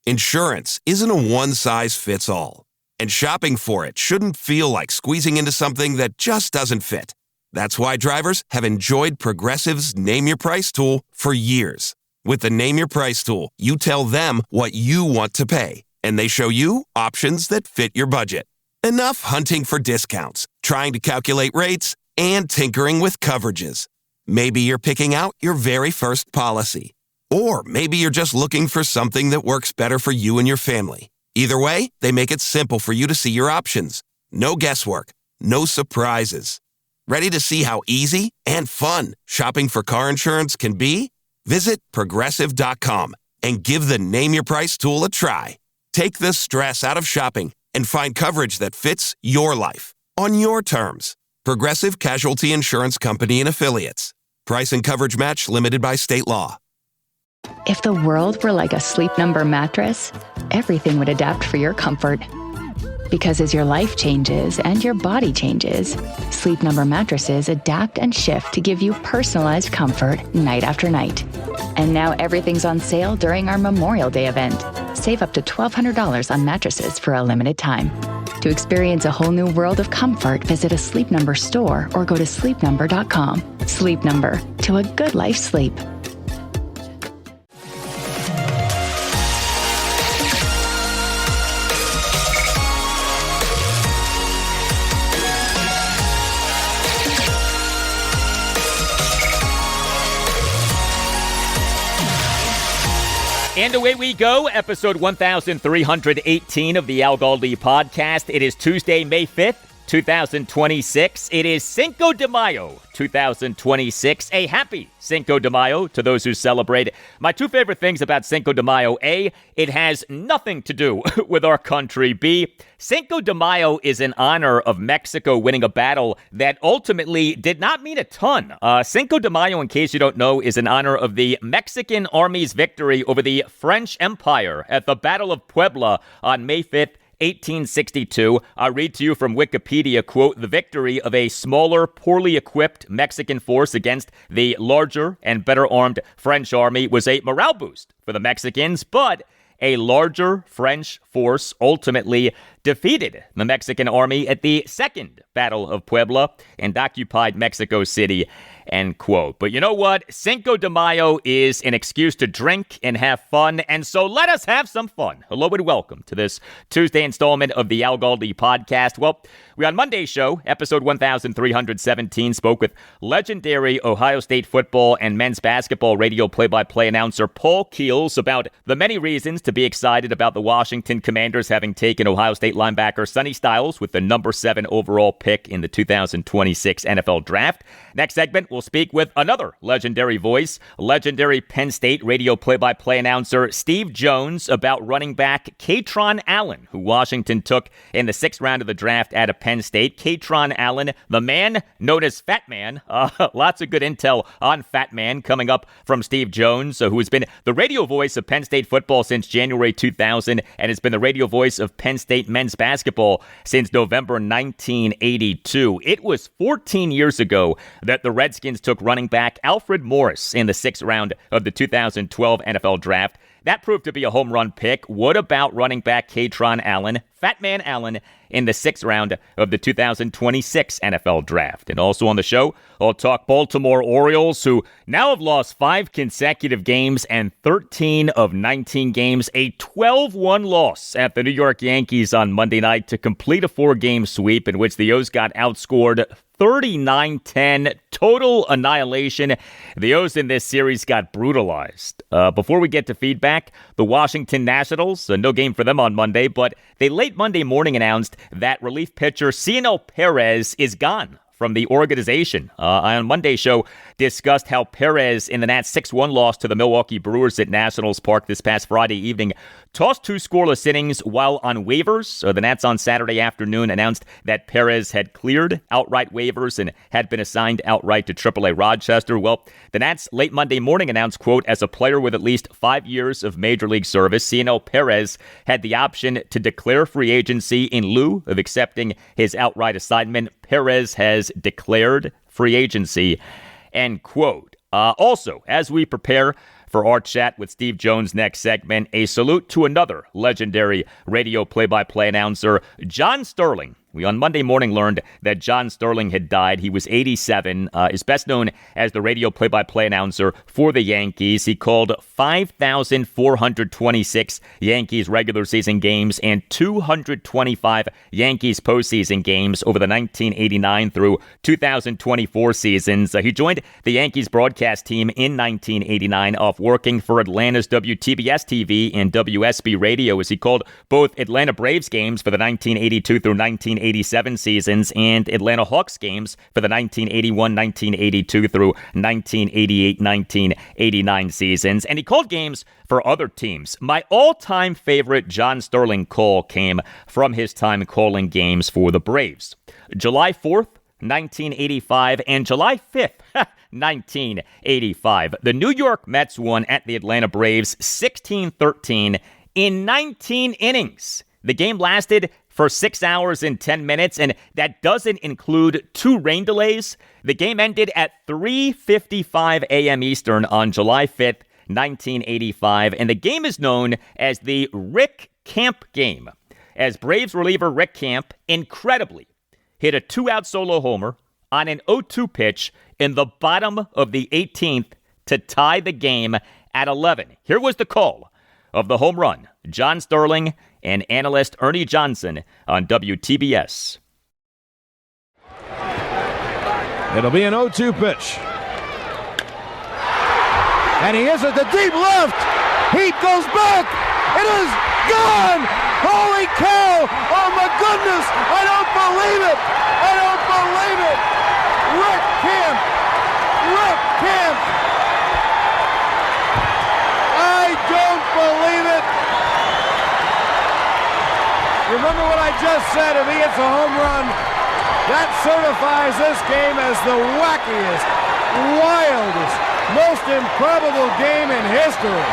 Insurance isn't a one-size-fits-all, and shopping for it shouldn't feel like squeezing into something that just doesn't fit. That's why drivers have enjoyed Progressive's Name Your Price tool for years. With the Name Your Price tool, you tell them what you want to pay, and they show you options that fit your budget. Enough hunting for discounts, trying to calculate rates, and tinkering with coverages. Maybe you're picking out your very first policy. Or maybe you're just looking for something that works better for you and your family. Either way, they make it simple for you to see your options. No guesswork, no surprises. Ready to see how easy and fun shopping for car insurance can be? Visit Progressive.com and give the Name Your Price tool a try. Take the stress out of shopping and find coverage that fits your life on your terms. Progressive Casualty Insurance Company and Affiliates. Price and coverage match limited by state law. If the world were like a Sleep Number mattress, everything would adapt for your comfort. Because as your life changes and your body changes, Sleep Number mattresses adapt and shift to give you personalized comfort night after night. And now everything's on sale during our Memorial Day event. Save up to $1,200 on mattresses for a limited time. To experience a whole new world of comfort, visit a Sleep Number store or go to sleepnumber.com. Sleep Number, to a good life sleep. And away we go, episode 1318 of the Al Galdi podcast. It is Tuesday, May 5th, 2026. It is Cinco de Mayo, 2026. A happy Cinco de Mayo to those who celebrate. My two favorite things about Cinco de Mayo: A, it has nothing to do with our country. B, Cinco de Mayo is in honor of Mexico winning a battle that ultimately did not mean a ton. Cinco de Mayo, in case you don't know, is in honor of the Mexican Army's victory over the French Empire at the Battle of Puebla on May 5th, 1862. I'll read to you from Wikipedia, quote, "The victory of a smaller, poorly equipped Mexican force against the larger and better armed French army was a morale boost for the Mexicans, but a larger French force ultimately defeated the Mexican army at the Second Battle of Puebla and occupied Mexico City," end quote. But you know what? Cinco de Mayo is an excuse to drink and have fun, and so let us have some fun. Hello and welcome to this Tuesday installment of the Al Galdi podcast. Well, we on Monday's show, episode 1317, spoke with legendary Ohio State football and men's basketball radio play-by-play announcer Paul Keels about the many reasons to be excited about the Washington Commanders having taken Ohio State linebacker Sonny Styles with the number 7 overall pick in the 2026 NFL Draft. Next segment, we'll speak with another legendary voice, legendary Penn State radio play-by-play announcer Steve Jones, about running back Kaytron Allen, who Washington took in the 6th round of the draft out of Penn State. Kaytron Allen, the man known as Fat Man. Lots of good intel on Fat Man coming up from Steve Jones, who has been the radio voice of Penn State football since January 2000 and has been the radio voice of Penn State men's basketball since November 1982. It was 14 years ago that the Redskins took running back Alfred Morris in the 6th round of the 2012 NFL Draft. That proved to be a home run pick. What about running back Kaytron Allen, Fat Man Allen, in the 6th round of the 2026 NFL Draft? And also on the show, I'll talk Baltimore Orioles, who now have lost 5 consecutive games and 13 of 19 games, a 12-1 loss at the New York Yankees on Monday night to complete a 4-game sweep in which the O's got outscored 39-10, total annihilation. The O's in this series got brutalized. Before we get to feedback, the Washington Nationals, no game for them on Monday, but they late Monday morning announced that relief pitcher Cionel Perez is gone from the organization. On Monday's show, discussed how Perez, in the Nats' 6-1 loss to the Milwaukee Brewers at Nationals Park this past Friday evening, tossed 2 scoreless innings while on waivers. The Nats on Saturday afternoon announced that Perez had cleared outright waivers and had been assigned outright to AAA Rochester. Well, the Nats late Monday morning announced, quote, "As a player with at least 5 years of Major League service, Cionel Perez had the option to declare free agency in lieu of accepting his outright assignment. Perez has declared free agency," end quote. Also, as we prepare for our chat with Steve Jones next segment. A salute to another legendary radio play-by-play announcer, John Sterling. We on Monday morning learned that John Sterling had died. He was 87, is best known as the radio play-by-play announcer for the Yankees. He called 5,426 Yankees regular season games and 225 Yankees postseason games over the 1989 through 2024 seasons. He joined the Yankees broadcast team in 1989 off working for Atlanta's WTBS TV and WSB Radio as he called both Atlanta Braves games for the 1982 through 1987 seasons and Atlanta Hawks games for the 1981-1982 through 1988-1989 seasons. And he called games for other teams. My all-time favorite John Sterling call came from his time calling games for the Braves. July 4th, 1985, and July 5th, 1985. The New York Mets won at the Atlanta Braves 16-13 in 19 innings. The game lasted for 6 hours and 10 minutes, and that doesn't include 2 rain delays. The game ended at 3:55 a.m. Eastern on July 5th, 1985, and the game is known as the Rick Camp game, as Braves reliever Rick Camp incredibly hit a 2-out solo homer on an 0-2 pitch in the bottom of the 18th to tie the game at 11. Here was the call of the home run. John Sterling and analyst Ernie Johnson on WTBS. It'll be an 0-2 pitch. And he is at the deep left. Heat goes back. It is gone. Holy cow. Oh, my goodness. I don't believe it. I don't believe it. Rick Camp. Rick Camp. I don't believe it. Remember what I just said. If he hits a home run, that certifies this game as the wackiest, wildest, most improbable game in history.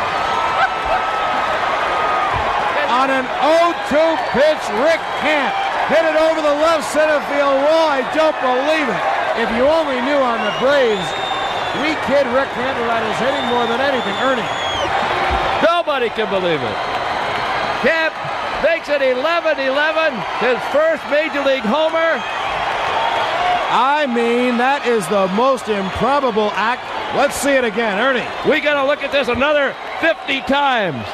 On an 0-2 pitch, Rick Camp hit it over the left center field wall. I don't believe it. If you only knew on the Braves, we kid Rick Camp about his hitting more than anything. Ernie. Nobody can believe it. Camp makes it 11-11, his first Major League homer. I mean, that is the most improbable act. Let's see it again, Ernie. We got to look at this another 50 times.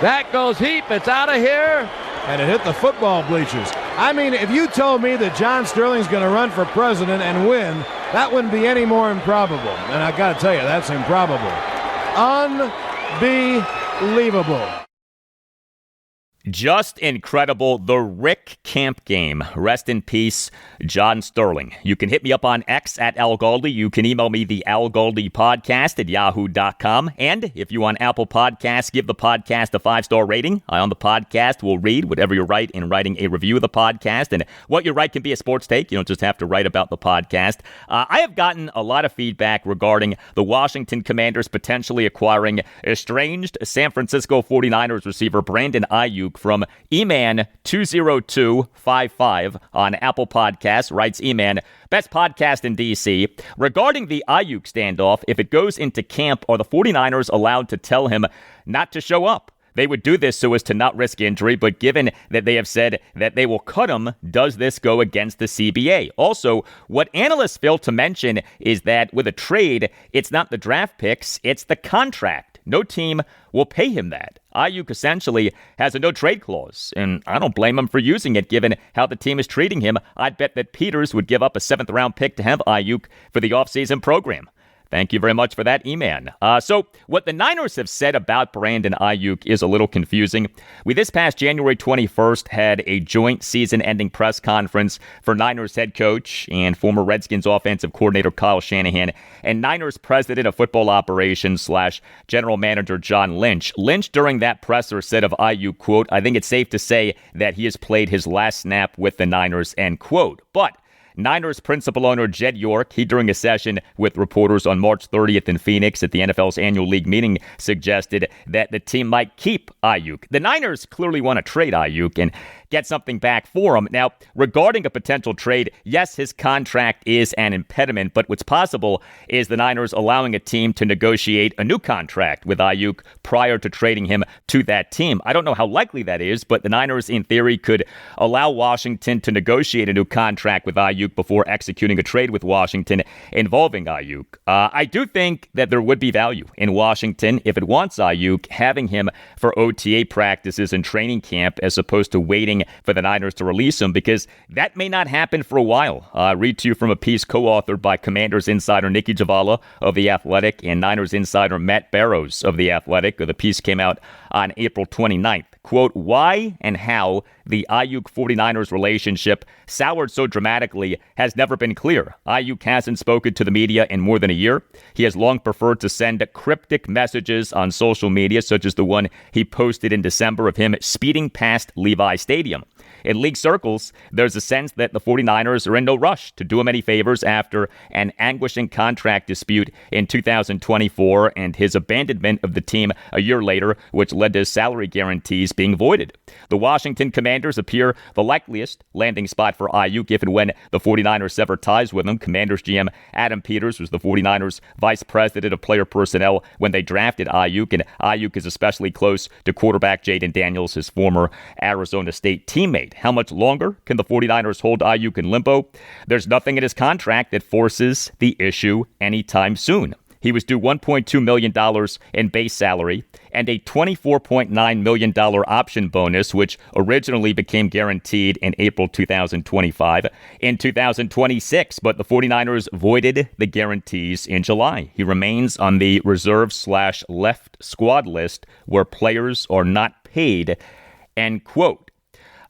That goes heap. It's out of here. And it hit the football bleachers. I mean, if you told me that John Sterling's going to run for president and win, that wouldn't be any more improbable. And I got to tell you, that's improbable. Unbelievable. Just incredible. The Rick Camp game. Rest in peace, John Sterling. You can hit me up on X at Al Galdi. You can email me the Al Galdi podcast at yahoo.com. And if you on Apple Podcasts, give the podcast a 5-star rating. I on the podcast will read whatever you write in writing a review of the podcast. And what you write can be a sports take. You don't just have to write about the podcast. I have gotten a lot of feedback regarding the Washington Commanders potentially acquiring estranged San Francisco 49ers receiver Brandon Aiyuk from Eman20255 on Apple Podcasts. Writes Eman, best podcast in D.C. Regarding the Aiyuk standoff, if it goes into camp, are the 49ers allowed to tell him not to show up? They would do this so as to not risk injury, but given that they have said that they will cut him, does this go against the CBA? Also, what analysts fail to mention is that with a trade, it's not the draft picks, it's the contract. No team will pay him that. Aiyuk essentially has a no-trade clause, and I don't blame him for using it given how the team is treating him. I'd bet that Peters would give up a 7th-round pick to have Aiyuk for the offseason program. Thank you very much for that, E-Man. So what the Niners have said about Brandon Aiyuk is a little confusing. We this past January 21st had a joint season-ending press conference for Niners head coach and former Redskins offensive coordinator Kyle Shanahan and Niners president of football operations / general manager John Lynch. Lynch during that presser said of Aiyuk, quote, I think it's safe to say that he has played his last snap with the Niners, end quote. But Niners principal owner Jed York, he during a session with reporters on March 30th in Phoenix at the NFL's annual league meeting, suggested that the team might keep Aiyuk. The Niners clearly want to trade Aiyuk and get something back for him. Now, regarding a potential trade, yes, his contract is an impediment, but what's possible is the Niners allowing a team to negotiate a new contract with Aiyuk prior to trading him to that team. I don't know how likely that is, but the Niners, in theory, could allow Washington to negotiate a new contract with Aiyuk before executing a trade with Washington involving Aiyuk. I do think that there would be value in Washington, if it wants Aiyuk, having him for OTA practices and training camp as opposed to waiting for the Niners to release him, because that may not happen for a while. Read to you from a piece co-authored by Commanders insider Nikki Javala of The Athletic and Niners insider Matt Barrows of The Athletic. The piece came out on April 29th. Quote, why and how the Aiyuk 49ers relationship soured so dramatically has never been clear. Aiyuk hasn't spoken to the media in more than a year. He has long preferred to send cryptic messages on social media, such as the one he posted in December of him speeding past Levi Stadium. In league circles, there's a sense that the 49ers are in no rush to do him any favors after an anguishing contract dispute in 2024 and his abandonment of the team a year later, which led to salary guarantees being voided. The Washington Commanders appear the likeliest landing spot for Aiyuk if and when the 49ers sever ties with him. Commanders GM Adam Peters was the 49ers vice president of player personnel when they drafted Aiyuk, and Aiyuk is especially close to quarterback Jaden Daniels, his former Arizona State teammate. How much longer can the 49ers hold Aiyuk in limbo? There's nothing in his contract that forces the issue anytime soon. He was due $1.2 million in base salary and a $24.9 million option bonus, which originally became guaranteed in April 2025 in 2026. But the 49ers voided the guarantees in July. He remains on the reserve/left squad list where players are not paid, end quote.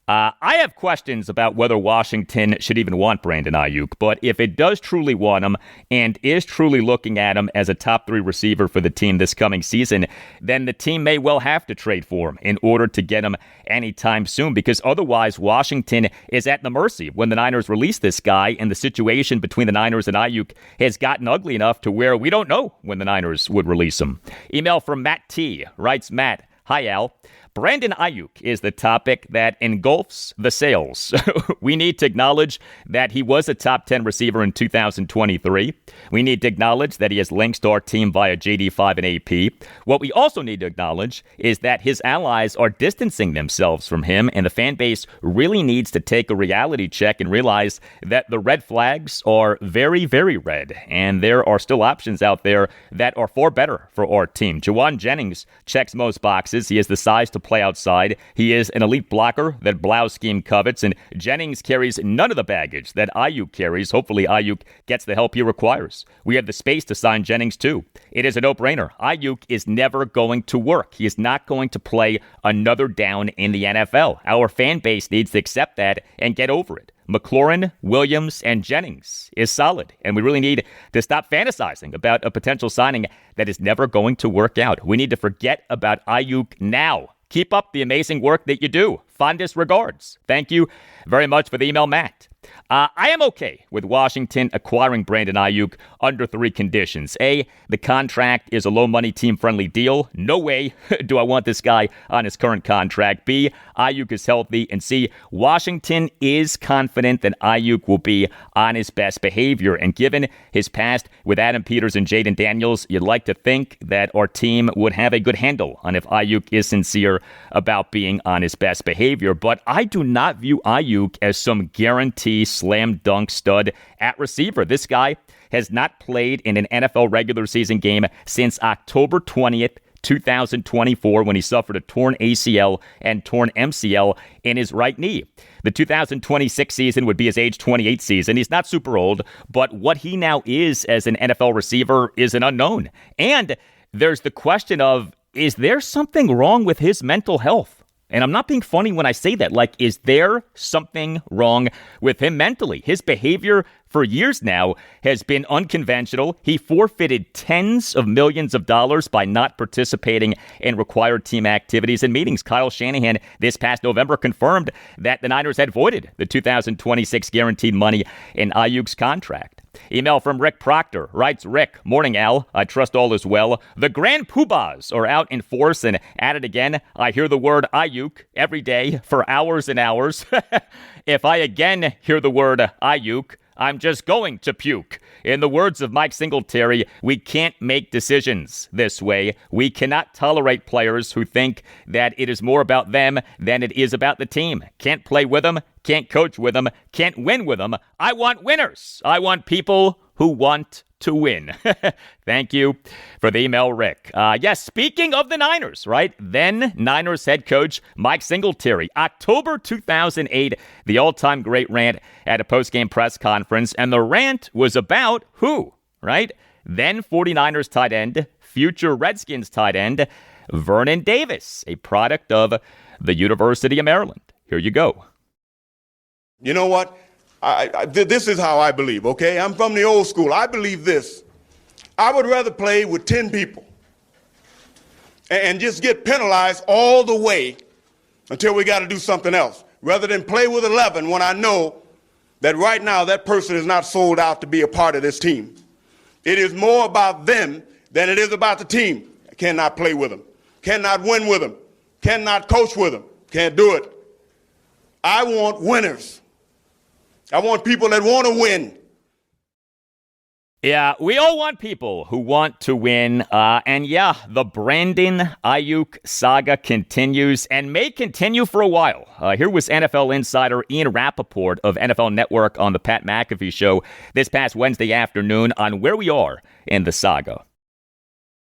I have questions about whether Washington should even want Brandon Aiyuk, but if it does truly want him and is truly looking at him as a top 3 receiver for the team this coming season, then the team may well have to trade for him in order to get him anytime soon, because otherwise Washington is at the mercy when the Niners release this guy, and the situation between the Niners and Aiyuk has gotten ugly enough to where we don't know when the Niners would release him. Email from Matt T. Writes, Matt, hi Al. Brandon Aiyuk is the topic that engulfs the sales. We need to acknowledge that he was a top 10 receiver in 2023. We need to acknowledge that he has links to our team via JD5 and AP. What we also need to acknowledge is that his allies are distancing themselves from him, and the fan base really needs to take a reality check and realize that the red flags are very, very red, and there are still options out there that are far better for our team. Juwan Jennings checks most boxes. He has the size to play outside. He is an elite blocker that Blau scheme covets, and Jennings carries none of the baggage that Aiyuk carries. Hopefully Aiyuk gets the help he requires. We have the space to sign Jennings too. It is a no-brainer. Aiyuk is never going to work. He is not going to play another down in the NFL. Our fan base needs to accept that and get over it. McLaurin, Williams, and Jennings is solid, and we really need to stop fantasizing about a potential signing that is never going to work out. We need to forget about Aiyuk now. Keep up the amazing work that you do. Fondest regards. Thank you very much for the email, Matt. I am okay with Washington acquiring Brandon Aiyuk under 3 conditions. A, the contract is a low-money, team-friendly deal. No way do I want this guy on his current contract. B, Aiyuk is healthy. And C, Washington is confident that Aiyuk will be on his best behavior. And given his past with Adam Peters and Jaden Daniels, you'd like to think that our team would have a good handle on if Aiyuk is sincere about being on his best behavior. But I do not view Aiyuk as some guarantee slam dunk stud at receiver. This guy has not played in an NFL regular season game since October 20th, 2024, when he suffered a torn ACL and torn MCL in his right knee. The 2026 season would be his age 28 season. He's not super old, but what he now is as an NFL receiver is an unknown. And there's the question of, is there something wrong with his mental health? And I'm not being funny when I say that. Like, is there something wrong with him mentally? His behavior for years now has been unconventional. He forfeited tens of millions of dollars by not participating in required team activities and meetings. Kyle Shanahan this past November confirmed that the Niners had voided the 2026 guaranteed money in Aiyuk's contract. Email from Rick Proctor writes, Rick, morning, Al. I trust all is well. The Grand Poobahs are out in force and at it again. I hear the word Aiyuk every day for hours and hours. If I again hear the word Aiyuk, I'm just going to puke. In the words of Mike Singletary, we can't make decisions this way. We cannot tolerate players who think that it is more about them than it is about the team. Can't play with them, can't coach with them, can't win with them. I want winners. I want people who want to win. Thank you for the email, Rick. Yes, speaking of the Niners, right? Then Niners head coach Mike Singletary, October 2008, the all-time great rant at a post-game press conference. And the rant was about who, right? Then 49ers tight end, future Redskins tight end, Vernon Davis, a product of the University of Maryland. Here you go. You know what? This is how I believe, okay? I'm from the old school. I believe this. I would rather play with 10 people and just get penalized all the way until we got to do something else, rather than play with 11 when I know that right now that person is not sold out to be a part of this team. It is more about them than it is about the team. I cannot play with them, cannot win with them, cannot coach with them, can't do it. I want winners. I want people that want to win. Yeah, we all want people who want to win. And yeah, the Brandon Aiyuk saga continues and may continue for a while. Here was NFL insider Ian Rappaport of NFL Network on the Pat McAfee Show this past Wednesday afternoon on where we are in the saga.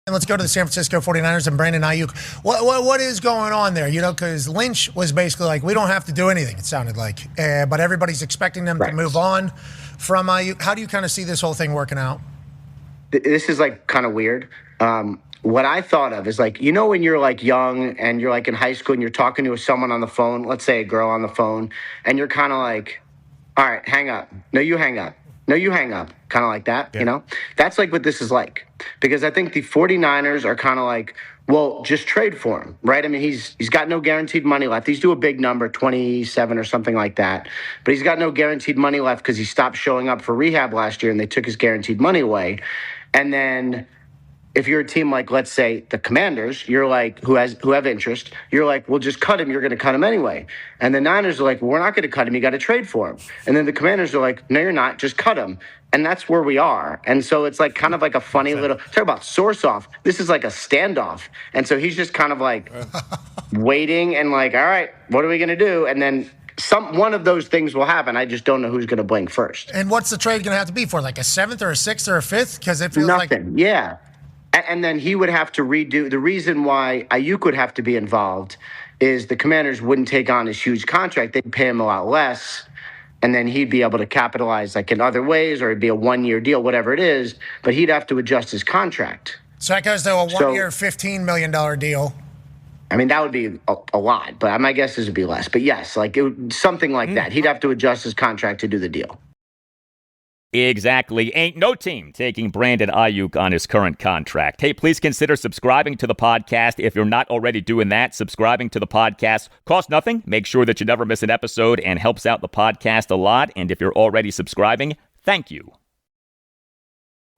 And let's go to the San Francisco 49ers and Brandon Aiyuk. What is going on there? You know, because Lynch was basically like, we don't have to do anything, it sounded like. But everybody's expecting them to move on from Aiyuk. How do you kind of see this whole thing working out? This is like kind of weird. What I thought of is like, you know, when you're like young and you're like in high school and you're talking to someone on the phone, let's say a girl on the phone, and you're kind of like, all right, hang up. No, you hang up. No, you hang up. Kind of like that, You know? That's like what this is like. Because I think the 49ers are kind of like, well, just trade for him, right? I mean, he's got no guaranteed money left. He's due a big number, 27 or something like that. But he's got no guaranteed money left because he stopped showing up for rehab last year and they took his guaranteed money away. And then if you're a team like, let's say, the Commanders, you're like, who have interest, you're like, well, just cut him. You're going to cut him anyway. And the Niners are like, well, we're not going to cut him. You got to trade for him. And then the Commanders are like, no, you're not. Just cut him. And that's where we are. And so it's like kind of like a funny little, talk about source off. This is like a standoff. And so he's just kind of like waiting and like, all right, what are we going to do? And then one of those things will happen. I just don't know who's going to blink first. And what's the trade going to have to be for? Like a 7th or a 6th or a 5th? Because it feels nothing. Yeah. And then he would have to redo. The reason why Aiyuk would have to be involved is the Commanders wouldn't take on his huge contract. They'd pay him a lot less. And then he'd be able to capitalize like in other ways, or it'd be a 1-year deal, whatever it is. But he'd have to adjust his contract. So that goes to a 1-year, $15 million deal. I mean, that would be a lot, but my guess is it'd be less. But yes, like something like that. He'd have to adjust his contract to do the deal. Exactly. Ain't no team taking Brandon Aiyuk on his current contract. Hey, please consider subscribing to the podcast if you're not already doing that. Subscribing to the podcast costs nothing. Make sure that you never miss an episode and helps out the podcast a lot. And if you're already subscribing, thank you.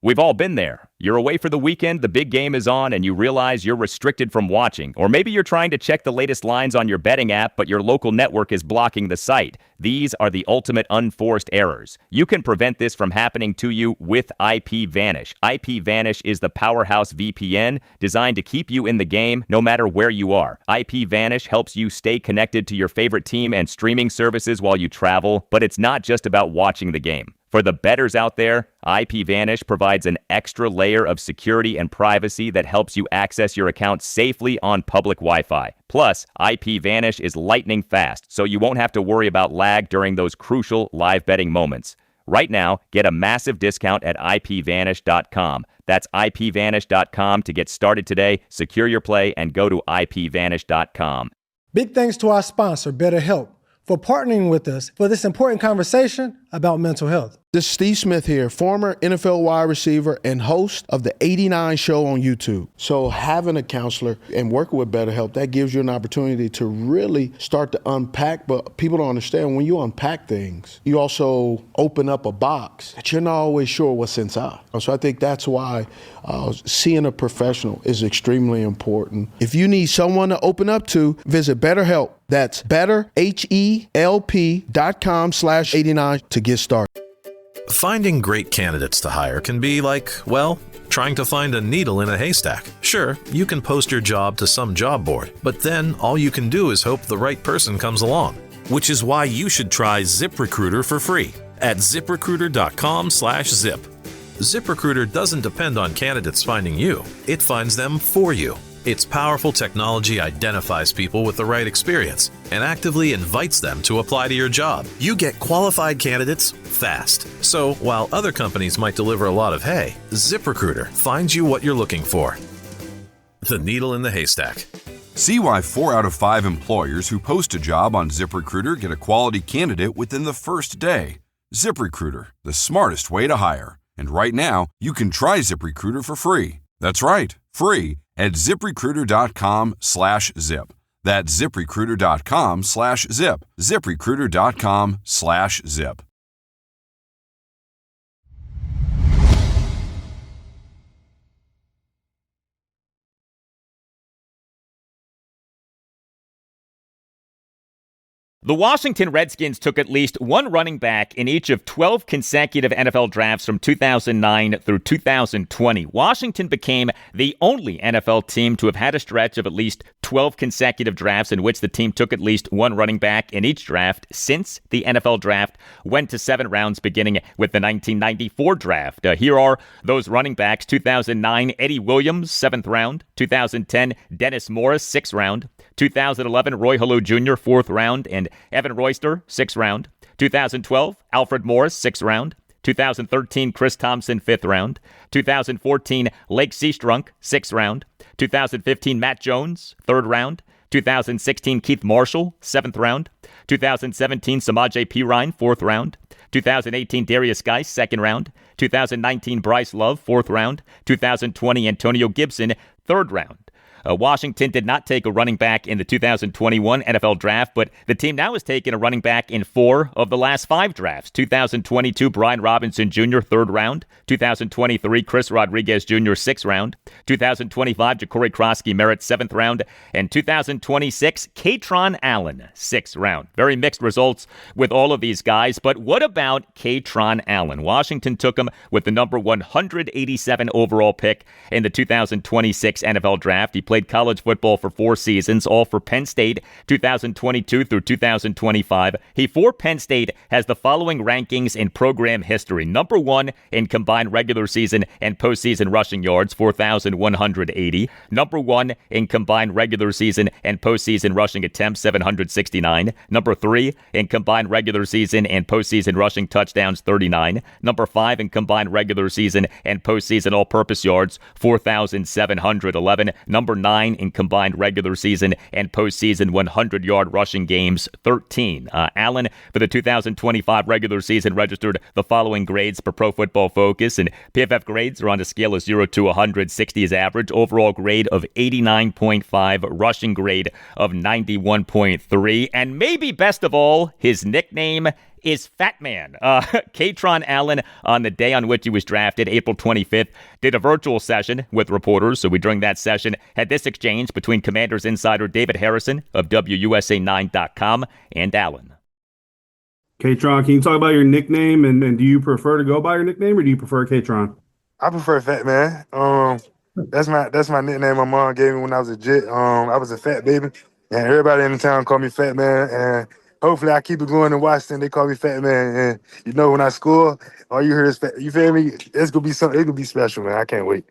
We've all been there. You're away for the weekend, the big game is on, and you realize you're restricted from watching. Or maybe you're trying to check the latest lines on your betting app, but your local network is blocking the site. These are the ultimate unforced errors. You can prevent this from happening to you with IPVanish. IPVanish is the powerhouse VPN designed to keep you in the game no matter where you are. IPVanish helps you stay connected to your favorite team and streaming services while you travel, but it's not just about watching the game. For the bettors out there, IPVanish provides an extra layer of security and privacy that helps you access your account safely on public Wi-Fi. Plus, IPVanish is lightning fast, so you won't have to worry about lag during those crucial live betting moments. Right now, get a massive discount at IPVanish.com. That's IPVanish.com to get started today. Secure your play and go to IPVanish.com. Big thanks to our sponsor, BetterHelp, for partnering with us for this important conversation about mental health. This is Steve Smith here, former NFL wide receiver and host of the 89 show on YouTube. So having a counselor and working with BetterHelp, that gives you an opportunity to really start to unpack. But people don't understand, when you unpack things, you also open up a box that you're not always sure what's inside. So I think that's why seeing a professional is extremely important. If you need someone to open up to, visit BetterHelp. That's betterhelp.com/89 to get started. Finding great candidates to hire can be like, well, trying to find a needle in a haystack. Sure, you can post your job to some job board, but then all you can do is hope the right person comes along. Which is why you should try ZipRecruiter for free at ZipRecruiter.com/zip. ZipRecruiter doesn't depend on candidates finding you. It finds them for you. Its powerful technology identifies people with the right experience and actively invites them to apply to your job. You get qualified candidates fast. So while other companies might deliver a lot of hay, ZipRecruiter finds you what you're looking for. The needle in the haystack. See why 4 out of 5 employers who post a job on ZipRecruiter get a quality candidate within the first day. ZipRecruiter, the smartest way to hire. And right now, you can try ZipRecruiter for free. That's right, free at ZipRecruiter.com/zip. That's ZipRecruiter.com/zip. ZipRecruiter.com/zip. The Washington Redskins took at least one running back in each of 12 consecutive NFL drafts from 2009 through 2020. Washington became the only NFL team to have had a stretch of at least 12 consecutive drafts in which the team took at least one running back in each draft since the NFL draft went to 7 rounds, beginning with the 1994 draft. Here are those running backs. 2009, Eddie Williams, 7th round. 2010, Dennis Morris, 6th round. 2011, Roy Halou Jr., 4th round, and Evan Royster, 6th round. 2012, Alfred Morris, 6th round. 2013, Chris Thompson, 5th round. 2014, Lake Seastrunk, 6th round. 2015, Matt Jones, 3rd round. 2016, Keith Marshall, 7th round. 2017, Samaje Perine, 4th round. 2018, Darius Geis, 2nd round. 2019, Bryce Love, 4th round. 2020, Antonio Gibson, 3rd round. Washington did not take a running back in the 2021 NFL draft, but the team now has taken a running back in 4 of the last 5 drafts. 2022, Brian Robinson Jr., 3rd round. 2023, Chris Rodriguez Jr., 6th round. 2025, Ja'Cory Krosky Merritt, 7th round. And 2026, Kaytron Allen, 6th round. Very mixed results with all of these guys, but what about Kaytron Allen? Washington took him with the number 187 overall pick in the 2026 NFL draft. He played college football for 4 seasons, all for Penn State, 2022 through 2025. He, for Penn State, has the following rankings in program history. Number 1 in combined regular season and postseason rushing yards, 4,180. Number 1 in combined regular season and postseason rushing attempts, 769. Number 3 in combined regular season and postseason rushing touchdowns, 39. Number 5 in combined regular season and postseason all-purpose yards, 4,711. Number 9 in combined regular season and postseason 100-yard rushing games, 13. Allen, for the 2025 regular season, registered the following grades per Pro Football Focus, and PFF grades are on a scale of 0 to 100. 60 is average. Overall grade of 89.5. Rushing grade of 91.3. And maybe best of all, his nickname is Fat Man. Kaytron Allen, on the day on which he was drafted, April 25th, did a virtual session with reporters. So during that session, had this exchange between Commanders insider David Harrison of WUSA9.com and Allen. Kaytron, can you talk about your nickname, and do you prefer to go by your nickname, or do you prefer Kaytron? I prefer Fat Man. That's my nickname my mom gave me when I was a Jet. I was a fat baby, and everybody in the town called me Fat Man, and hopefully I keep it going in Washington. They call me Fat Man, and when I score, all you hear is fat. You feel me? It's gonna be something. It's gonna be special, man. I can't wait.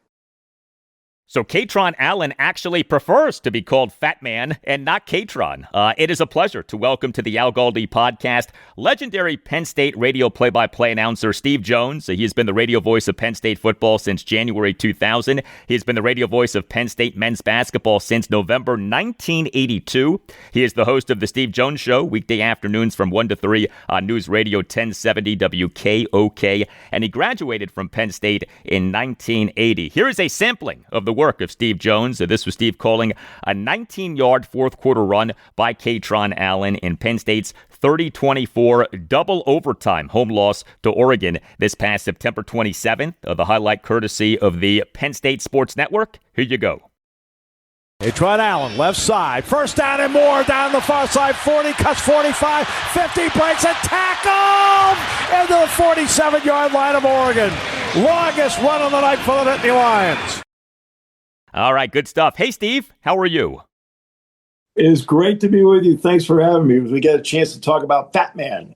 So Kaytron Allen actually prefers to be called Fat Man and not Kaytron. It is a pleasure to welcome to the Al Galdi podcast legendary Penn State radio play-by-play announcer Steve Jones. He has been the radio voice of Penn State football since January 2000. He has been the radio voice of Penn State men's basketball since November 1982. He is the host of the Steve Jones Show, weekday afternoons from 1 to 3 on News Radio 1070 WKOK, and he graduated from Penn State in 1980. Here is a sampling of the work of Steve Jones. This was Steve calling a 19-yard fourth quarter run by Kaytron Allen in Penn State's 30-24 double overtime home loss to Oregon this past September 27th. The highlight courtesy of the Penn State Sports Network. Here you go. Kaytron Allen, left side, first down and more, down the far side, 40, cuts 45, 50, breaks a tackle into the 47-yard line of Oregon. Longest run of the night for the Nittany Lions. All right, good stuff. Hey, Steve, how are you? It is great to be with you. Thanks for having me. We get a chance to talk about Fat Man.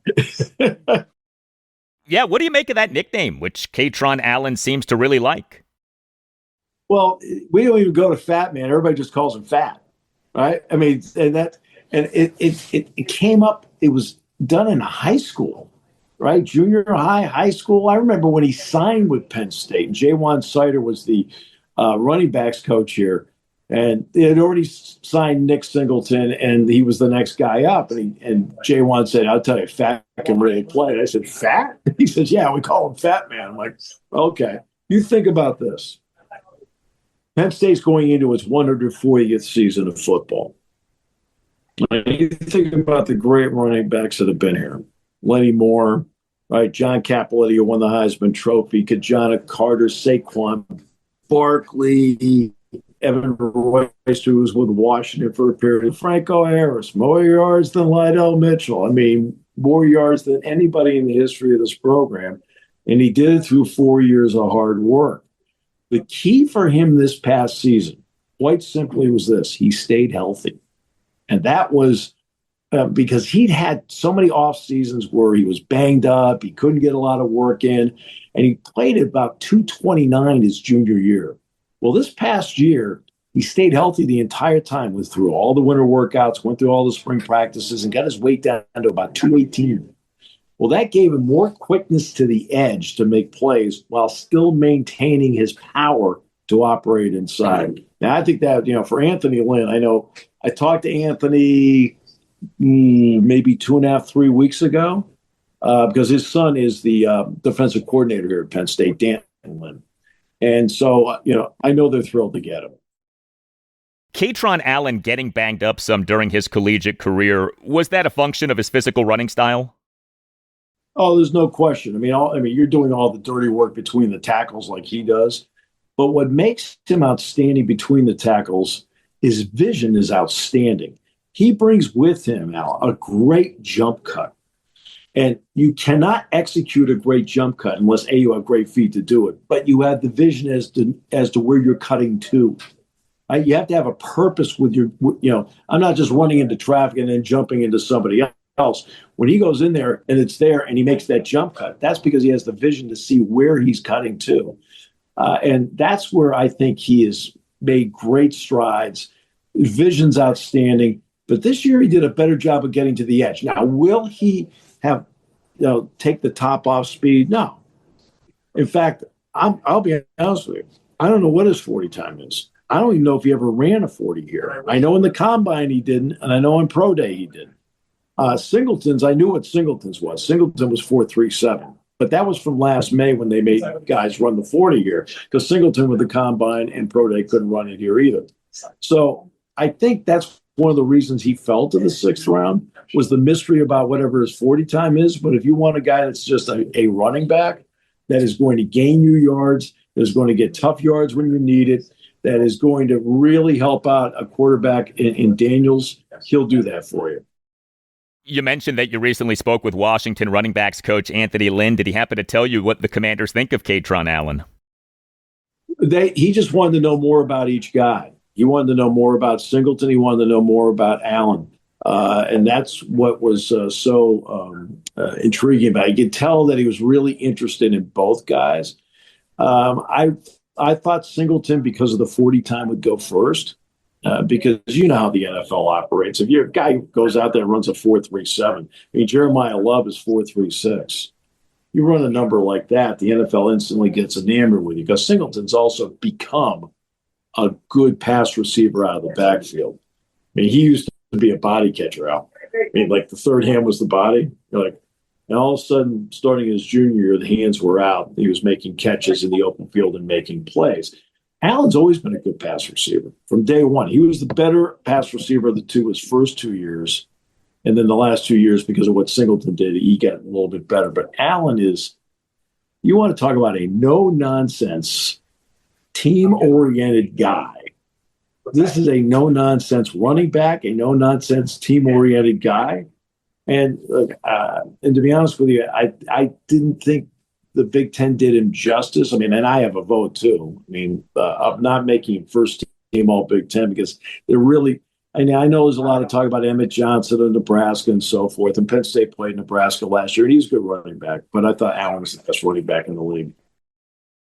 Yeah, what do you make of that nickname, which Kaytron Allen seems to really like? Well, we don't even go to Fat Man. Everybody just calls him Fat, right? I mean, it came up. It was done in high school, right? Junior high, high school. I remember when he signed with Penn State. Jaywan Sider was the running backs coach here, and they had already signed Nick Singleton, and he was the next guy up. And Jaywan said, "I'll tell you, Fat can really play." And I said, "Fat?" He says, "Yeah, we call him Fat Man." I'm like, "Okay." You think about this. Penn State's going into its 140th season of football. You think about the great running backs that have been here. Lenny Moore, right? John Capoletti, who won the Heisman Trophy, Kajana Carter, Saquon Barkley, Evan Royce, who was with Washington for a period, Franco Harris, more yards than Lydell Mitchell. I mean, more yards than anybody in the history of this program. And he did it through 4 years of hard work. The key for him this past season, quite simply, was this. He stayed healthy. And that was because he'd had so many off seasons where he was banged up, he couldn't get a lot of work in, and he played at about 229 his junior year. Well, this past year, he stayed healthy the entire time, went through all the winter workouts, went through all the spring practices, and got his weight down to about 218. Well, that gave him more quickness to the edge to make plays while still maintaining his power to operate inside. Now, I think that, for Anthony Lynn, I know I talked to Anthony maybe 2.5, 3 weeks ago because his son is the defensive coordinator here at Penn State, Dan Lynn. And so, I know they're thrilled to get him. Kaytron Allen getting banged up some during his collegiate career, was that a function of his physical running style? Oh, there's no question. I mean, you're doing all the dirty work between the tackles like he does. But what makes him outstanding between the tackles, his vision is outstanding. He brings with him, Al, a great jump cut. And you cannot execute a great jump cut unless, A, you have great feet to do it. But you have the vision as to where you're cutting to. You have to have a purpose with your, I'm not just running into traffic and then jumping into somebody else. When he goes in there and it's there and he makes that jump cut, that's because he has the vision to see where he's cutting to. And that's where I think he has made great strides. His vision's outstanding. But this year he did a better job of getting to the edge. Now, will he have, take the top off speed? No. In fact, I'll be honest with you. I don't know what his 40 time is. I don't even know if he ever ran a 40 here. I know in the combine he didn't, and I know in pro day he didn't. Singleton's, I knew what Singleton's was. Singleton was 4.37. But that was from last May when they made guys run the 40 here, because Singleton with the combine and pro day couldn't run it here either. So I think that's one of the reasons he fell to the 6th round was the mystery about whatever his 40 time is. But if you want a guy that's just a running back that is going to gain you yards, that is going to get tough yards when you need it, that is going to really help out a quarterback in Daniels, he'll do that for you. You mentioned that you recently spoke with Washington running backs coach Anthony Lynn. Did he happen to tell you what the Commanders think of Kaytron Allen? He just wanted to know more about each guy. He wanted to know more about Singleton. He wanted to know more about Allen. And that's what was so intriguing about it. You could tell that he was really interested in both guys. I I thought Singleton, because of the 40 time, would go first. Because you know how the NFL operates. If you're a guy who goes out there and runs a 4.37, I mean, Jeremiah Love is 4.36. You run a number like that, the NFL instantly gets enamored with you because Singleton's also become a good pass receiver out of the backfield. I mean, he used to be a body catcher out. I mean, like the third hand was the body. And all of a sudden, starting his junior year, the hands were out. He was making catches in the open field and making plays. Allen's always been a good pass receiver from day one. He was the better pass receiver of the two his first 2 years. And then the last 2 years, because of what Singleton did, he got a little bit better. But Allen is, you want to talk about a no-nonsense, team-oriented guy. This is a no-nonsense running back, a no-nonsense, team-oriented guy. And to be honest with you, I didn't think the Big Ten did him justice. I mean, and I have a vote too. I mean, of not making him first team All Big Ten because they're really. I mean, I know there's a lot of talk about Emmett Johnson of Nebraska and so forth. And Penn State played Nebraska last year, and he's a good running back. But I thought Allen was the best running back in the league.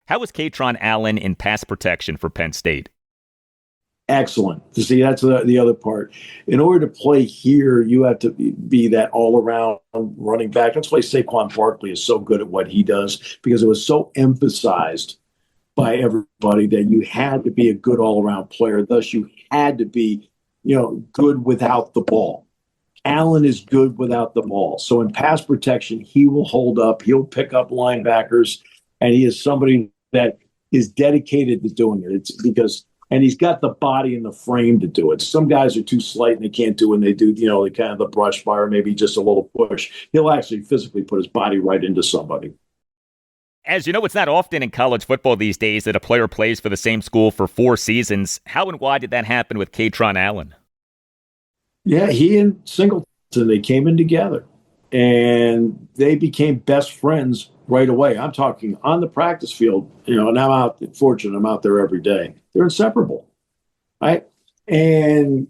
How was Kaytron Allen in pass protection for Penn State? Excellent. See, that's the other part. In order to play here, you have to be that all-around running back. That's why Saquon Barkley is so good at what he does, because it was so emphasized by everybody that you had to be a good all-around player. Thus, you had to be, good without the ball. Allen is good without the ball. So in pass protection, he will hold up. He'll pick up linebackers, and he is somebody that is dedicated to doing it. It's because – and he's got the body and the frame to do it. Some guys are too slight and they can't do it, and they do, they kind of the brush fire, maybe just a little push. He'll actually physically put his body right into somebody. As you know, it's not often in college football these days that a player plays for the same school for 4 seasons. How and why did that happen with Kaytron Allen? Yeah, he and Singleton, they came in together, and they became best friends right away. I'm talking on the practice field, and I'm fortunate, I'm out there every day. They're inseparable, right? And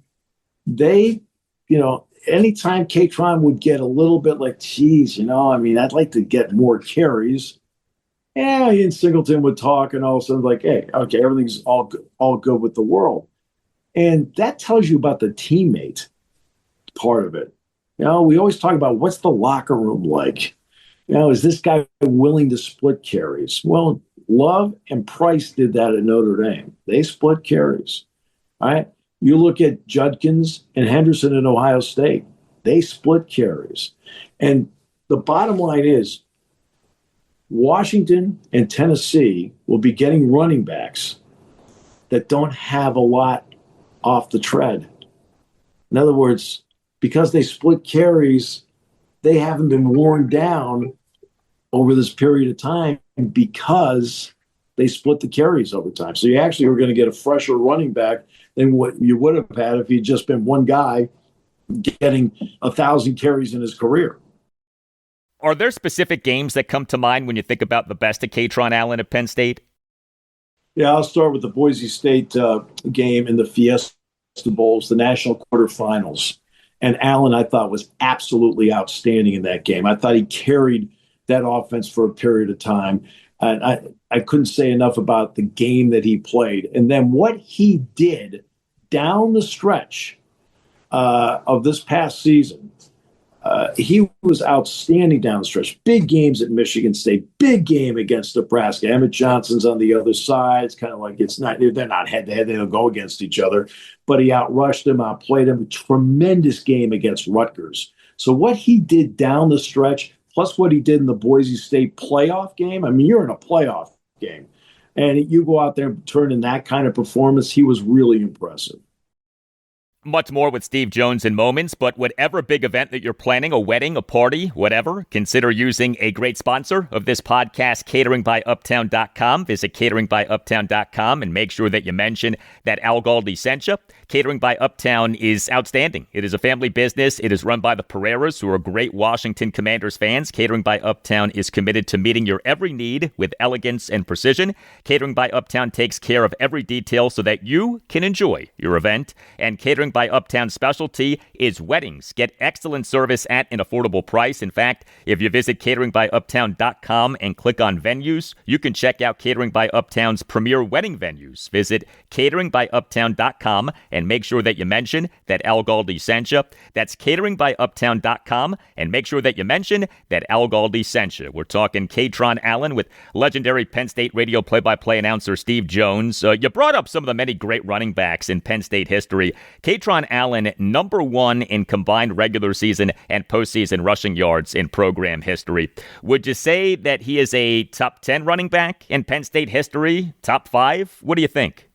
they, anytime Kaytron would get a little bit like, geez, I'd like to get more carries. Yeah, he and Singleton would talk, and all of a sudden, like, hey, okay, everything's all good with the world. And that tells you about the teammate part of it. We always talk about what's the locker room like. Is this guy willing to split carries? Well, Love and Price did that at Notre Dame. They split carries. All right. You look at Judkins and Henderson at Ohio State. They split carries. And the bottom line is Washington and Tennessee will be getting running backs that don't have a lot off the tread. In other words, because they split carries, they haven't been worn down over this period of time because they split the carries over time. So you actually were going to get a fresher running back than what you would have had if he'd just been one guy getting 1,000 carries in his career. Are there specific games that come to mind when you think about the best of Kaytron Allen at Penn State? Yeah, I'll start with the Boise State game in the Fiesta Bowls, the national quarterfinals. And Allen, I thought, was absolutely outstanding in that game. I thought he carried that offense for a period of time. And I couldn't say enough about the game that he played. And then what he did down the stretch of this past season, he was outstanding down the stretch. Big games at Michigan State, big game against Nebraska. Emmett Johnson's on the other side. It's kind of like they're not head-to-head. They don't go against each other. But he outrushed him, outplayed him. Tremendous game against Rutgers. So what he did down the stretch, plus what he did in the Boise State playoff game, I mean, you're in a playoff game. And you go out there and turn in that kind of performance, he was really impressive. Much more with Steve Jones in moments, but whatever big event that you're planning, a wedding, a party, whatever, consider using a great sponsor of this podcast, cateringbyuptown.com. Visit cateringbyuptown.com and make sure that you mention that Al Galdi sent you. Catering by Uptown is outstanding. It is a family business. It is run by the Pereiras, who are great Washington Commanders fans. Catering by Uptown is committed to meeting your every need with elegance and precision. Catering by Uptown takes care of every detail so that you can enjoy your event. And Catering by by Uptown's specialty is weddings. Get excellent service at an affordable price. In fact, if you visit cateringbyuptown.com and click on venues, you can check out Catering by Uptown's premier wedding venues. Visit cateringbyuptown.com and make sure that you mention that Al Galdi sent you. That's cateringbyuptown.com and make sure that you mention that Al Galdi sent you. We're talking Kaytron Allen with legendary Penn State radio play-by-play announcer Steve Jones. You brought up some of the many great running backs in Penn State history. Kaytron Allen, number one in combined regular season and postseason rushing yards in program history. Would you say that he is a top 10 running back in Penn State history? Top 5? What do you think?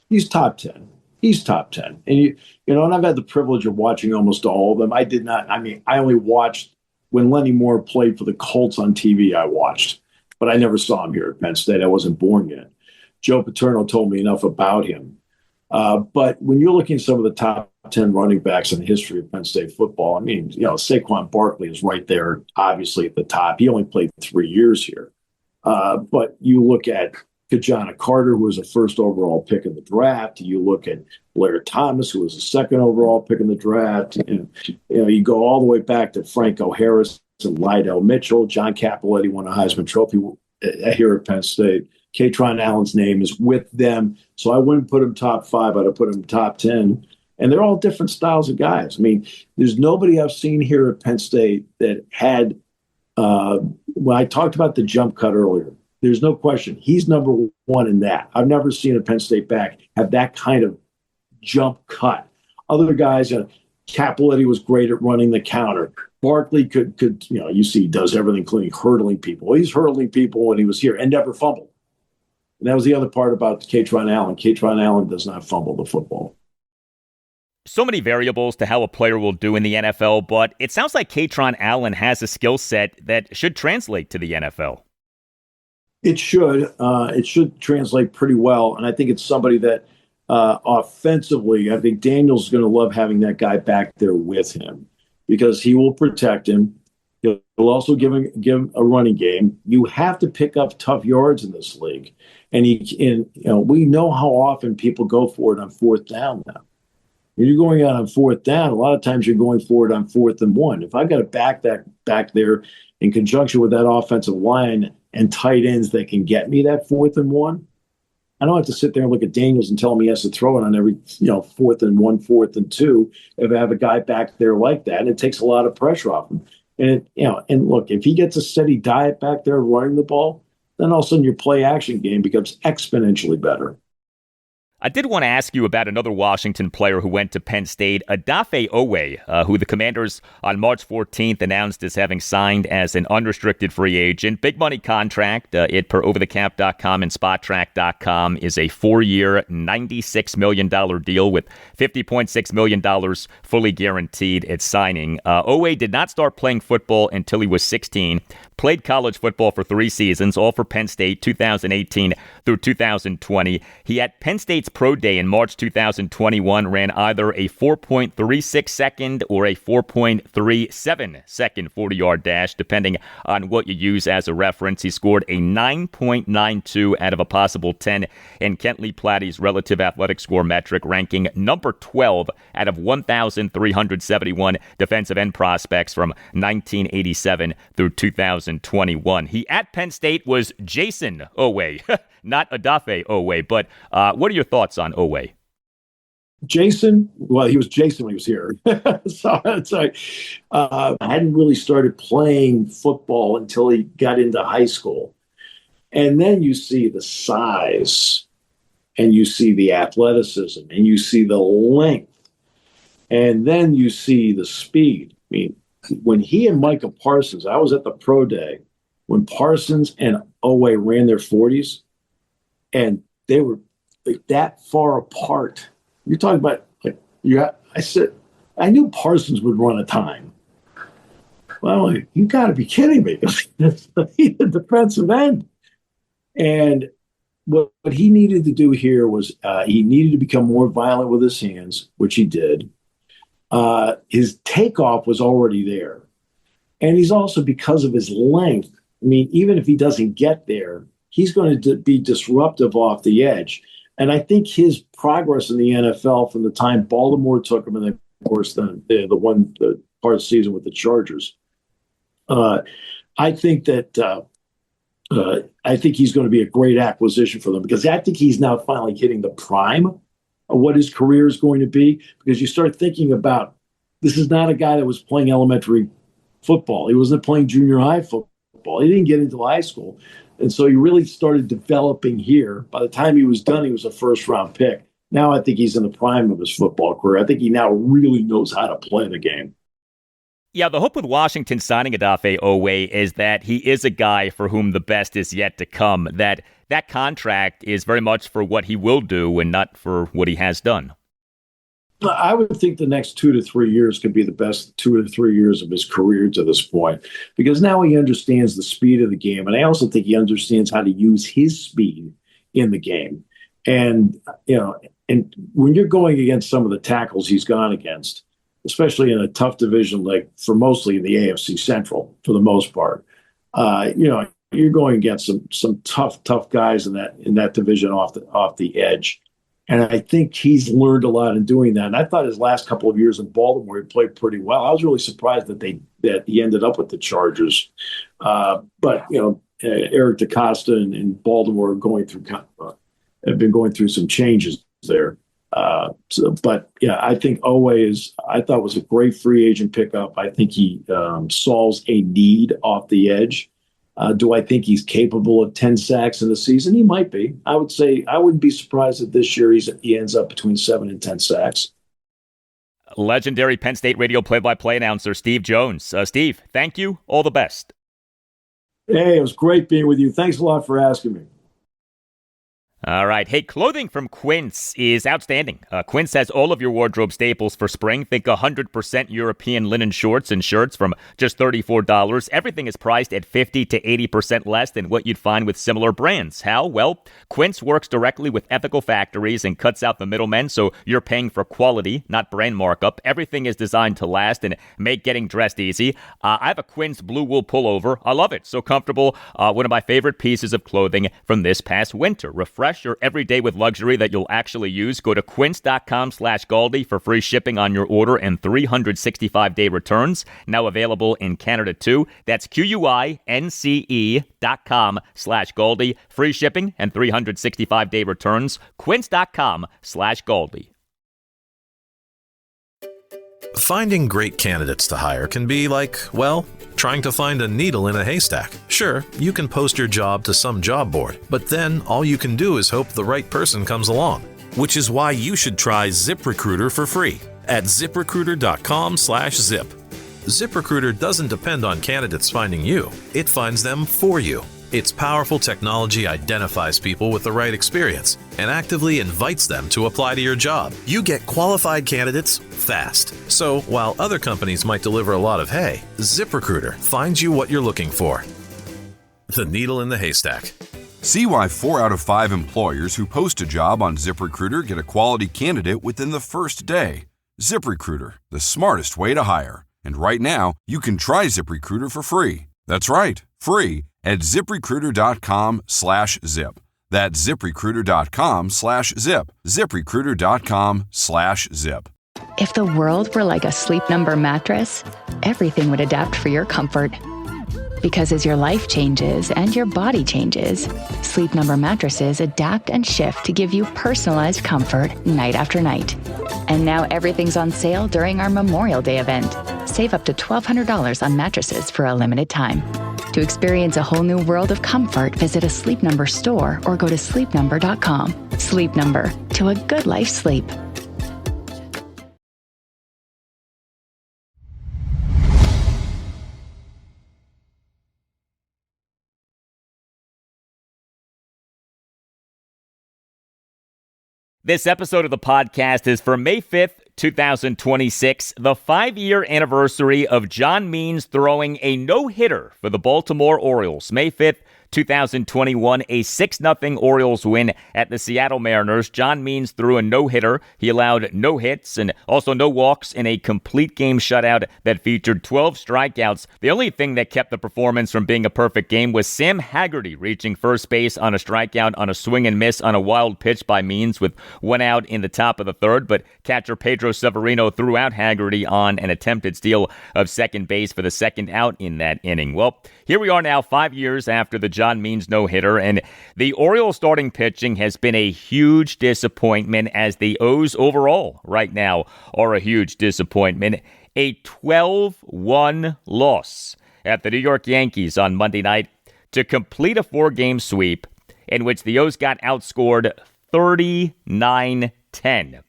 He's top 10. He's top 10. And, and I've had the privilege of watching almost all of them. I only watched when Lenny Moore played for the Colts on TV, I watched. But I never saw him here at Penn State. I wasn't born yet. Joe Paterno told me enough about him. But when you're looking at some of the top 10 running backs in the history of Penn State football, Saquon Barkley is right there, obviously at the top. He only played 3 years here. But you look at Kajana Carter, who was a first overall pick in the draft. You look at Blair Thomas, who was a second overall pick in the draft. And, you go all the way back to Franco Harris and Lydell Mitchell. John Cappelletti won a Heisman Trophy here at Penn State. Kaytron Allen's name is with them. So I wouldn't put him top 5. I'd have put him top 10. And they're all different styles of guys. There's nobody I've seen here at Penn State that had, when I talked about the jump cut earlier, there's no question. He's number one in that. I've never seen a Penn State back have that kind of jump cut. Other guys, Cappelletti was great at running the counter. Barkley could you see he does everything, including hurdling people. He's hurdling people when he was here and never fumbled. And that was the other part about Kaytron Allen. Kaytron Allen does not fumble the football. So many variables to how a player will do in the NFL, but it sounds like Kaytron Allen has a skill set that should translate to the NFL. It should. It should translate pretty well. And I think it's somebody that offensively, I think Daniel's going to love having that guy back there with him because he will protect him. He'll also give him a running game. You have to pick up tough yards in this league. And we know how often people go for it on fourth down now. When you're going out on fourth down, a lot of times you're going for it on 4th and 1. If I've got to back that back there in conjunction with that offensive line and tight ends that can get me that 4th and 1, I don't have to sit there and look at Daniels and tell him he has to throw it on every 4th and 1, 4th and 2 if I have a guy back there like that. And it takes a lot of pressure off him. And and look, if he gets a steady diet back there running the ball, then all of a sudden your play action game becomes exponentially better. I did want to ask you about another Washington player who went to Penn State, Odafe Oweh, who the Commanders on March 14th announced as having signed as an unrestricted free agent. Big money contract. It, per overthecap.com and spottrack.com, is a 4-year, $96 million deal with $50.6 million fully guaranteed at signing. Oweh did not start playing football until he was 16. Played college football for 3 seasons, all for Penn State, 2018 through 2020. He had Penn State's Pro Day in March 2021 ran either a 4.36 second or a 4.37 second 40-yard dash, depending on what you use as a reference. He scored a 9.92 out of a possible 10 in Kentley Platty's relative athletic score metric, ranking number 12 out of 1,371 defensive end prospects from 1987 through 2021. He at Penn State was Jason Oweh, not Odafe Oweh. But what are your thoughts on Oweh? Jason, well, he was Jason when he was here. I hadn't really started playing football until he got into high school. And then you see the size, and you see the athleticism, and you see the length, and then you see the speed. I mean, when he and Micah Parsons, I was at the Pro Day, when Parsons and Oweh ran their 40s, and they were that far apart. You're talking about, I said, I knew Parsons would run a time. Well, you got to be kidding me. He's a defensive end. And what he needed to do here was he needed to become more violent with his hands, which he did. His takeoff was already there. And he's also, because of his length, I mean, even if he doesn't get there, he's going to be disruptive off the edge. And I think his progress in the NFL from the time Baltimore took him, and then, of course, the part of the season with the Chargers, I think that I think he's going to be a great acquisition for them, because I think he's now finally hitting the prime of what his career is going to be. Because you start thinking about, this is not a guy that was playing elementary football. He wasn't playing junior high football. He didn't get into high school. And so he really started developing here. By the time he was done, he was a first-round pick. Now I think he's in the prime of his football career. I think he now really knows how to play the game. Yeah, the hope with Washington signing Odafe Oweh is that he is a guy for whom the best is yet to come, that contract is very much for what he will do and not for what he has done. I would think the next 2 to 3 years could be the best 2 to 3 years of his career to this point, because now he understands the speed of the game. And I also think he understands how to use his speed in the game. And, and when you're going against some of the tackles he's gone against, especially in a tough division, like for mostly in the AFC Central, for the most part, you're going against some tough guys in that division off the edge. And I think he's learned a lot in doing that. And I thought his last couple of years in Baltimore, he played pretty well. I was really surprised that he ended up with the Chargers. But Eric DeCosta and Baltimore have been going through some changes there. I think Oweh I thought was a great free agent pickup. I think he solves a need off the edge. Do I think he's capable of 10 sacks in the season? He might be. I would say I wouldn't be surprised if this year he ends up between 7 and 10 sacks. Legendary Penn State radio play-by-play announcer Steve Jones. Steve, thank you. All the best. Hey, it was great being with you. Thanks a lot for asking me. All right. Hey, clothing from Quince is outstanding. Quince has all of your wardrobe staples for spring. Think 100% European linen shorts and shirts from just $34. Everything is priced at 50 to 80% less than what you'd find with similar brands. How? Well, Quince works directly with ethical factories and cuts out the middlemen, so you're paying for quality, not brand markup. Everything is designed to last and make getting dressed easy. I have a Quince blue wool pullover. I love it. So comfortable. One of my favorite pieces of clothing from this past winter. Refresh your everyday with luxury that you'll actually use. Go to quince.com/Galdi for free shipping on your order and 365-day returns. Now available in Canada too. That's QUINCE.com/Galdi. Free shipping and 365-day returns. Quince.com/Galdi. Finding great candidates to hire can be like, well, trying to find a needle in a haystack. Sure, you can post your job to some job board, but then all you can do is hope the right person comes along. Which is why you should try ZipRecruiter for free at ZipRecruiter.com/zip. ZipRecruiter doesn't depend on candidates finding you. It finds them for you. Its powerful technology identifies people with the right experience and actively invites them to apply to your job. You get qualified candidates fast. So while other companies might deliver a lot of hay, ZipRecruiter finds you what you're looking for. The needle in the haystack. See why 4 out of 5 employers who post a job on ZipRecruiter get a quality candidate within the first day. ZipRecruiter, the smartest way to hire. And right now, you can try ZipRecruiter for free. That's right, free at ZipRecruiter.com/zip. That's ZipRecruiter.com/zip. ZipRecruiter.com/zip. If the world were like a Sleep Number mattress, everything would adapt for your comfort. Because as your life changes and your body changes, Sleep Number mattresses adapt and shift to give you personalized comfort night after night. And now everything's on sale during our Memorial Day event. Save up to $1,200 on mattresses for a limited time. To experience a whole new world of comfort, visit a Sleep Number store or go to sleepnumber.com. Sleep Number, to a good life sleep. This episode of the podcast is for May 5th, 2026, the 5-year anniversary of John Means throwing a no-hitter for the Baltimore Orioles. May 5th, 2021, a 6-0 Orioles win at the Seattle Mariners. John Means threw a no-hitter. He allowed no hits and also no walks in a complete game shutout that featured 12 strikeouts. The only thing that kept the performance from being a perfect game was Sam Haggerty reaching first base on a strikeout on a swing and miss on a wild pitch by Means with one out in the top of the third, but catcher Pedro Severino threw out Haggerty on an attempted steal of second base for the second out in that inning. Well, here we are now 5 years after the John Means no-hitter, and the Orioles starting pitching has been a huge disappointment, as the O's overall right now are a huge disappointment. A 12-1 loss at the New York Yankees on Monday night to complete a 4-game sweep in which the O's got outscored 39-10.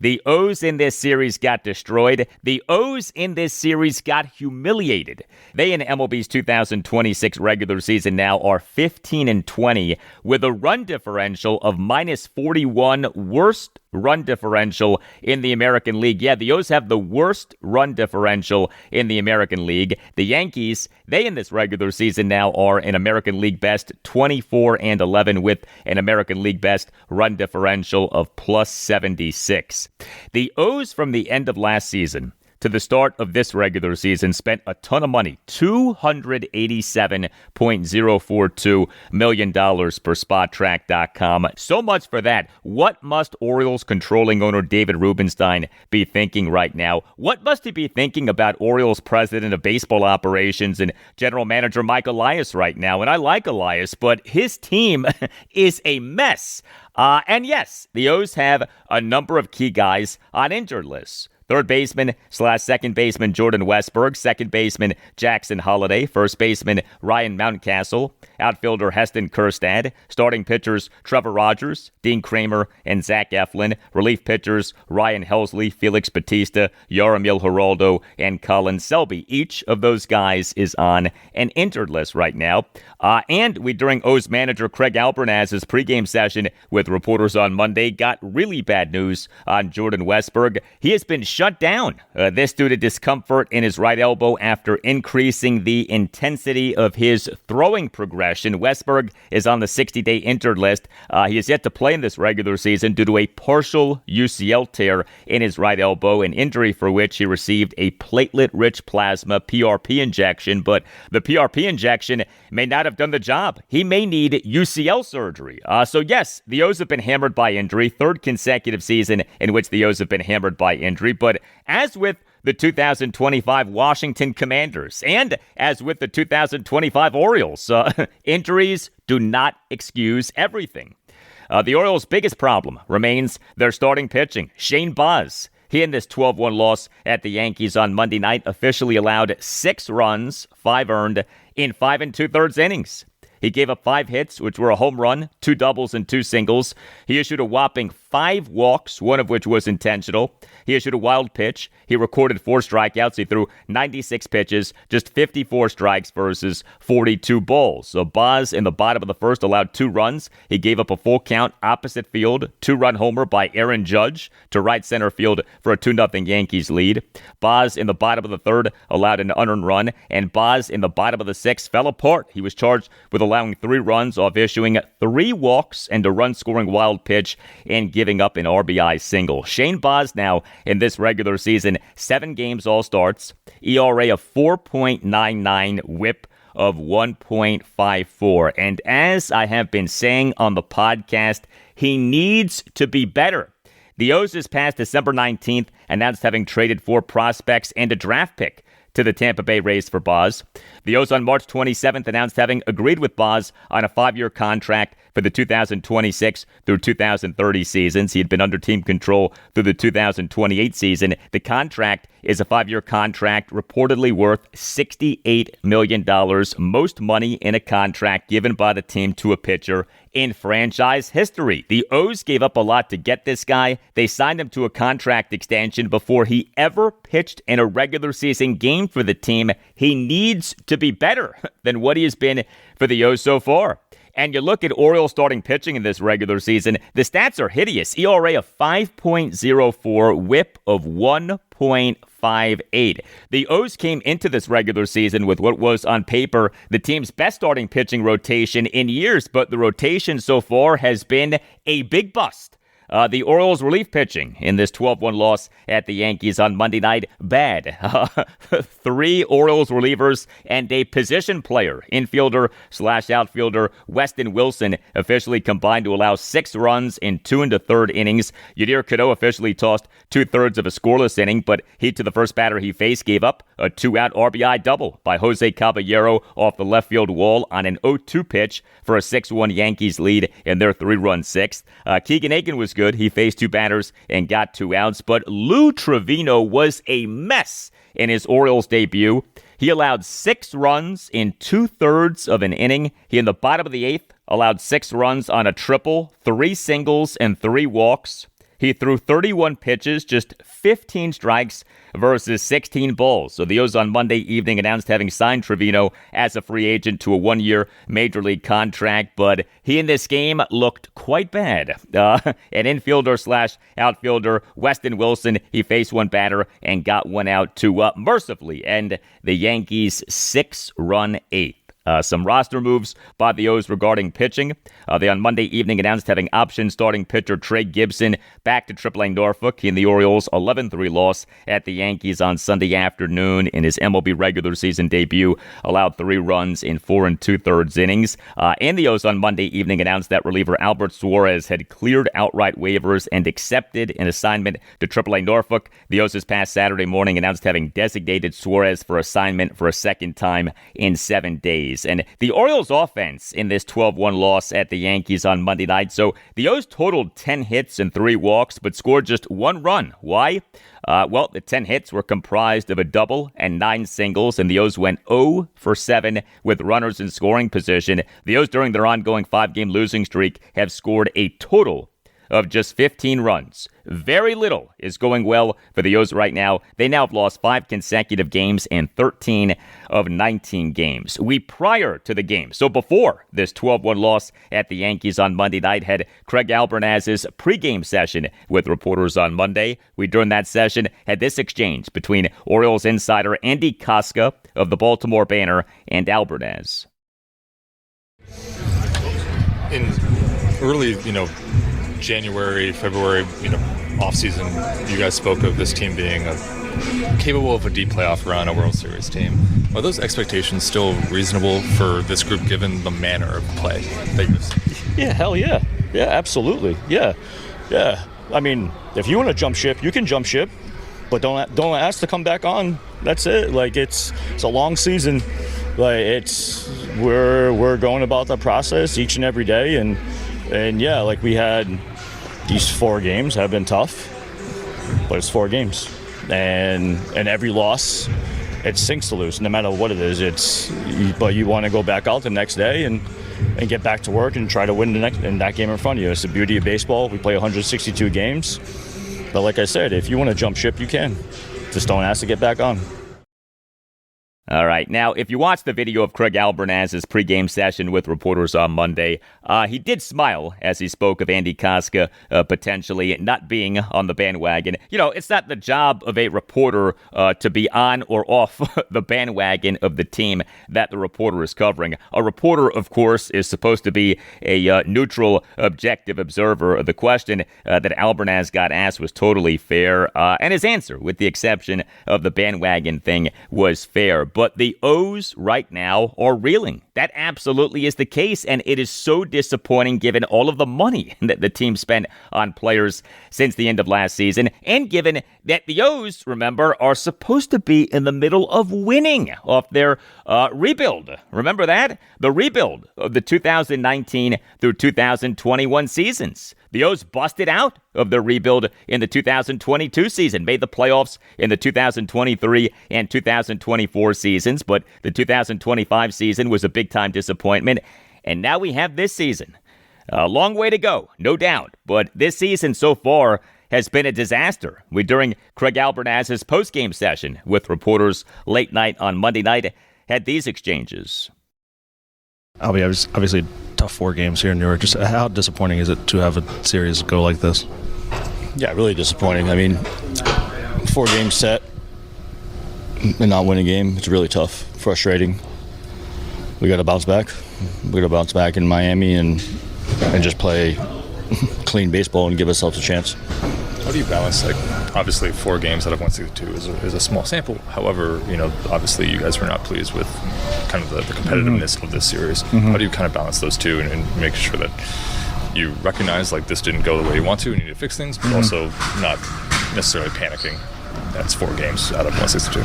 The O's in this series got destroyed. The O's in this series got humiliated. They in MLB's 2026 regular season now are 15-20 with a run differential of -41, worst run differential in the American League. Yeah, the O's have the worst run differential in the American League. The Yankees, they in this regular season now are an American League best 24-11 with an American League best run differential of +76. The O's from the end of last season to the start of this regular season spent a ton of money, $287.042 million per Spottrack.com. So much for that. What must Orioles controlling owner David Rubenstein be thinking right now? What must he be thinking about Orioles president of baseball operations and general manager Mike Elias right now? And I like Elias, but his team is a mess. And yes, the O's have a number of key guys on injured lists. Third baseman / second baseman Jordan Westburg, second baseman Jackson Holliday, first baseman Ryan Mountcastle, outfielder Heston Kjerstad, starting pitchers Trevor Rogers, Dean Kramer, and Zach Eflin, relief pitchers Ryan Helsley, Felix Bautista, Yaramil Geraldo, and Colin Selby. Each of those guys is on an injured list right now. And during O's manager Craig Albernaz's pregame session with reporters on Monday, got really bad news on Jordan Westburg. He has been shut down, this due to discomfort in his right elbow after increasing the intensity of his throwing progression. Westburg is on the 60-day injured list. He is yet to play in this regular season due to a partial UCL tear in his right elbow, an injury for which he received a platelet-rich plasma PRP injection, but the PRP injection may not have done the job. He may need UCL surgery. So yes, the O's have been hammered by injury, third consecutive season in which the O's have been hammered by injury. But as with the 2025 Washington Commanders and as with the 2025 Orioles, injuries do not excuse everything. The Orioles' biggest problem remains their starting pitching. Shane Baz, he in this 12-1 loss at the Yankees on Monday night officially allowed 6 runs, 5 earned, in 5 2/3 innings. He gave up 5 hits, which were a home run, 2 doubles, and 2 singles. He issued a whopping 5 walks, one of which was intentional. He issued a wild pitch. He recorded 4 strikeouts. He threw 96 pitches, just 54 strikes versus 42 balls. So Baz in the bottom of the first allowed 2 runs. He gave up a full count opposite field, 2-run homer by Aaron Judge to right center field for a 2-0 Yankees lead. Baz in the bottom of the third allowed an unearned run, and Baz in the bottom of the sixth fell apart. He was charged with allowing 3 runs off issuing 3 walks and a run-scoring wild pitch and giving up an RBI single. Shane Baz now in this regular season, 7 games all starts, ERA of 4.99, whip of 1.54. And as I have been saying on the podcast, he needs to be better. The O's this past December 19th announced having traded 4 prospects and a draft pick to the Tampa Bay Rays for Baz. The O's on March 27th announced having agreed with Baz on a 5-year contract for the 2026 through 2030 seasons. He had been under team control through the 2028 season. The contract is a 5-year contract reportedly worth $68 million, most money in a contract given by the team to a pitcher in franchise history. The O's gave up a lot to get this guy. They signed him to a contract extension before he ever pitched in a regular season game for the team. He needs to be better than what he has been for the O's so far. And you look at Orioles starting pitching in this regular season, the stats are hideous. ERA of 5.04, whip of 1.58. The O's came into this regular season with what was on paper the team's best starting pitching rotation in years, but the rotation so far has been a big bust. The Orioles relief pitching in this 12-1 loss at the Yankees on Monday night, bad. 3 Orioles relievers and a position player, infielder/outfielder Weston Wilson, officially combined to allow 6 runs in 2 1/3 innings. Yadier Cano officially tossed 2/3 of a scoreless inning, but he to the first batter he faced gave up a 2-out RBI double by Jose Caballero off the left field wall on an 0-2 pitch for a 6-1 Yankees lead in their 3-run sixth. Keegan Aiken was good. He faced 2 batters and got 2 outs, but Lou Trevino was a mess in his Orioles debut. He allowed 6 runs in 2/3 of an inning. He, in the bottom of the 8th, allowed 6 runs on a triple, 3 singles, and 3 walks. He threw 31 pitches, just 15 strikes versus 16 balls. So the O's on Monday evening announced having signed Trevino as a free agent to a 1-year major league contract, but he in this game looked quite bad. An infielder/outfielder, Weston Wilson, he faced 1 batter and got 1 out to mercifully end the Yankees' 6-run 8th. Some roster moves by the O's regarding pitching. They on Monday evening announced having option starting pitcher Trey Gibson back to AAA Norfolk in the Orioles' 11-3 loss at the Yankees on Sunday afternoon in his MLB regular season debut. Allowed 3 runs in 4 2/3 innings. And the O's on Monday evening announced that reliever Albert Suarez had cleared outright waivers and accepted an assignment to AAA Norfolk. The O's this past Saturday morning announced having designated Suarez for assignment for a second time in 7 days. And the Orioles offense in this 12-1 loss at the Yankees on Monday night. So the O's totaled 10 hits and 3 walks, but scored just 1 run. Why? Well, the 10 hits were comprised of a double and 9 singles, and the O's went 0 for 7 with runners in scoring position. The O's, during their ongoing 5-game losing streak, have scored a total of just 15 runs. Very little is going well for the O's right now. They now have lost 5 consecutive games and 13 of 19 games. We, prior to the game, so before this 12-1 loss at the Yankees on Monday night, had Craig Albernaz's pregame session with reporters on Monday. We, during that session, had this exchange between Orioles insider Andy Koska of the Baltimore Banner and Albernaz. In early, January, February, offseason, you guys spoke of this team being capable of a deep playoff run, a World Series team. Are those expectations still reasonable for this group given the manner of play that you've seen? Yeah, hell yeah. Yeah, absolutely. Yeah. I mean, if you want to jump ship, you can jump ship, but don't ask to come back on. That's it. Like, it's a long season. Like, we're going about the process each and every day, and yeah, like, we had these 4 games have been tough, but it's 4 games, and every loss, it sinks to lose, no matter what it is. But you want to go back out the next day and get back to work and try to win in that game in front of you. It's the beauty of baseball. We play 162 games, but like I said, if you want to jump ship, you can. Just don't ask to get back on. All right. Now, if you watch the video of Craig Albernaz's pregame session with reporters on Monday, he did smile as he spoke of Andy Koska potentially not being on the bandwagon. It's not the job of a reporter to be on or off the bandwagon of the team that the reporter is covering. A reporter, of course, is supposed to be a neutral, objective observer. The question that Albernaz got asked was totally fair, and his answer, with the exception of the bandwagon thing, was fair. But the O's right now are reeling. That absolutely is the case, and it is so disappointing given all of the money that the team spent on players since the end of last season, and given that the O's, remember, are supposed to be in the middle of winning off their rebuild. Remember that? The rebuild of the 2019 through 2021 seasons. The O's busted out of their rebuild in the 2022 season, made the playoffs in the 2023 and 2024 seasons, but the 2025 season was a big-time disappointment, and now we have this season. A long way to go, no doubt, but this season so far has been a disaster. During Craig Albernaz's post-game session with reporters late night on Monday night, had these exchanges. Obviously, tough 4 games here in New York. Just how disappointing is it to have a series go like this? Yeah, really disappointing. I mean, 4 games set and not win a game, it's really tough, frustrating. We got to bounce back. We got to bounce back in Miami and just play clean baseball and give ourselves a chance. How do you balance, like, obviously 4 games out of 162 is a small sample. However, obviously you guys were not pleased with kind of the competitiveness of this series. How do you kind of balance those two and make sure that you recognize, like, this didn't go the way you want to and you need to fix things, but also not necessarily panicking? That's 4 games out of 162.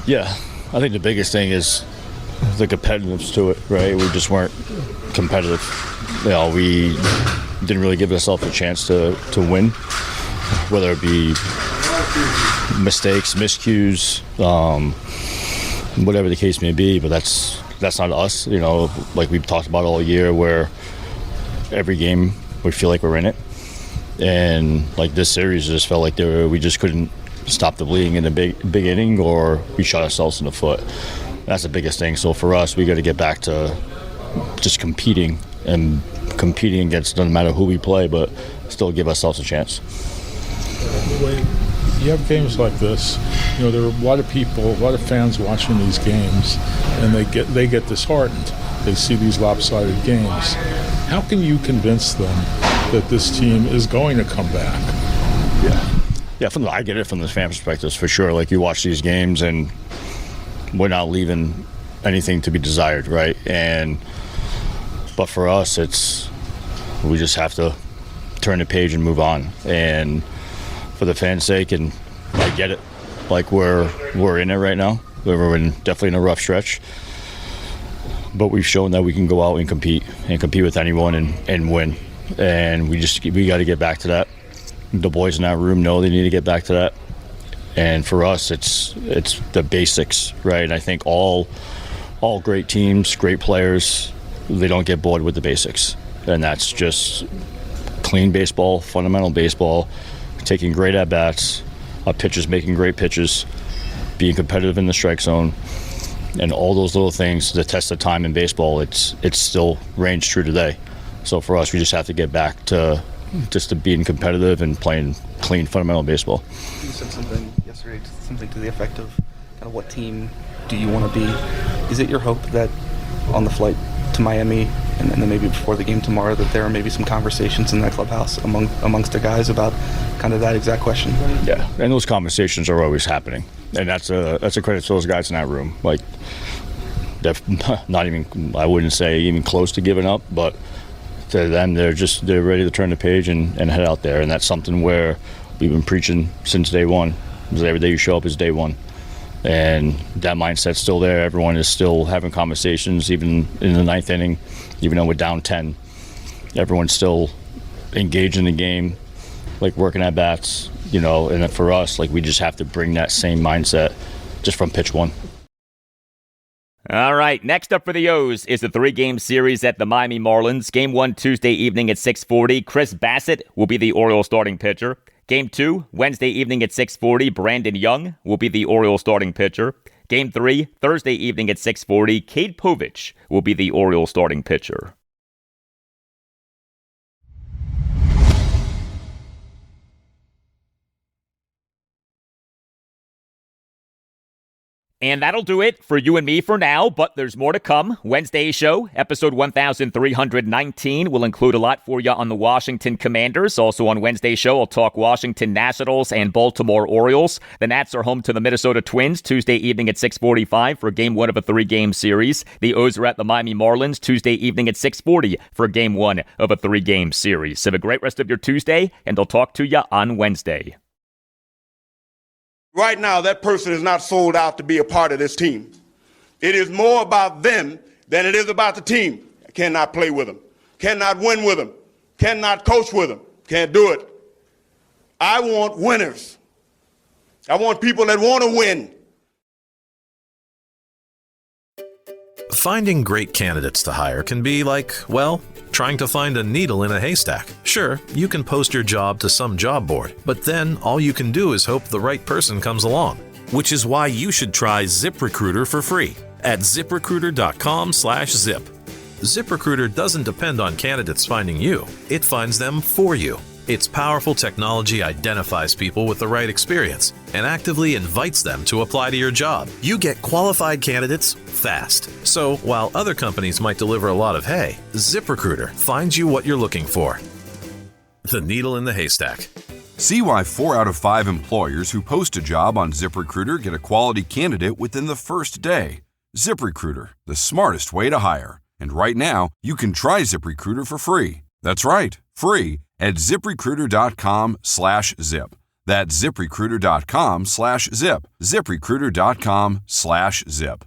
Yeah, I think the biggest thing is the competitiveness to it, right? We just weren't competitive. We didn't really give ourselves a chance to win, whether it be mistakes, miscues, whatever the case may be. But that's not us, like we've talked about all year, where every game we feel like we're in it. And like this series just felt like we just couldn't stop the bleeding in the big inning, or we shot ourselves in the foot. That's the biggest thing. So for us, we got to get back to just competing against, doesn't matter who we play, but still give ourselves a chance. You have games like this, there are a lot of people, a lot of fans watching these games, and they get disheartened. They see these lopsided games. How can you convince them that this team is going to come back? Yeah, I get it from the fan perspective, for sure. Like, you watch these games and we're not leaving anything to be desired, right? But for us, we just have to turn the page and move on. And for the fans' sake, and I get it, like we're in it right now. We're definitely in a rough stretch. But we've shown that we can go out and compete with anyone and win. And we got to get back to that. The boys in that room know they need to get back to that. And for us, it's the basics, right? And I think all great teams, great players, they don't get bored with the basics. And that's just clean baseball, fundamental baseball, taking great at-bats, pitchers making great pitches, being competitive in the strike zone, and all those little things, the test of time in baseball, it's still reigns true today. So for us, we just have to get back to being competitive and playing clean, fundamental baseball. You said something yesterday, something to the effect of kind of what team do you want to be? Is it your hope that on the flight to Miami and then maybe before the game tomorrow that there are maybe some conversations in that clubhouse amongst the guys about kind of that exact question? Yeah, and those conversations are always happening, and that's a credit to those guys in that room. Like, they're not even, I wouldn't say even close to giving up, but to them, they're ready to turn the page and head out there. And that's something where we've been preaching since day one. Because every day you show up is day one. And that mindset's still there. Everyone is still having conversations, even in the 9th inning, even though we're down 10. Everyone's still engaged in the game, like working at bats, and then for us, like, we just have to bring that same mindset just from pitch one. All right, next up for the O's is the 3-game series at the Miami Marlins. Game 1 Tuesday evening at 6:40. Chris Bassett will be the Orioles starting pitcher. Game 2 Wednesday evening at 6:40. Brandon Young will be the Orioles starting pitcher. Game 3 Thursday evening at 6:40. Cade Povich will be the Orioles starting pitcher. And that'll do it for you and me for now, but there's more to come. Wednesday's show, episode 1319, will include a lot for you on the Washington Commanders. Also on Wednesday's show, I'll talk Washington Nationals and Baltimore Orioles. The Nats are home to the Minnesota Twins Tuesday evening at 6:45 for Game 1 of a 3-game series. The O's are at the Miami Marlins Tuesday evening at 6:40 for Game 1 of a 3-game series. Have a great rest of your Tuesday, and I'll talk to you on Wednesday. Right now, that person is not sold out to be a part of this team. It is more about them than it is about the team. I cannot play with them, cannot win with them, cannot coach with them, can't do it. I want winners. I want people that want to win. Finding great candidates to hire can be like, well, trying to find a needle in a haystack. Sure, you can post your job to some job board, but then all you can do is hope the right person comes along. Which is why you should try ZipRecruiter for free at ZipRecruiter.com/zip. ZipRecruiter doesn't depend on candidates finding you. It finds them for you. Its powerful technology identifies people with the right experience and actively invites them to apply to your job. You get qualified candidates fast. So while other companies might deliver a lot of hay, ZipRecruiter finds you what you're looking for. The needle in the haystack. See why 4 out of 5 employers who post a job on ZipRecruiter get a quality candidate within the first day. ZipRecruiter, the smartest way to hire. And right now, you can try ZipRecruiter for free. That's right, free at ZipRecruiter.com/zip. That's ZipRecruiter.com/zip. ZipRecruiter.com/zip.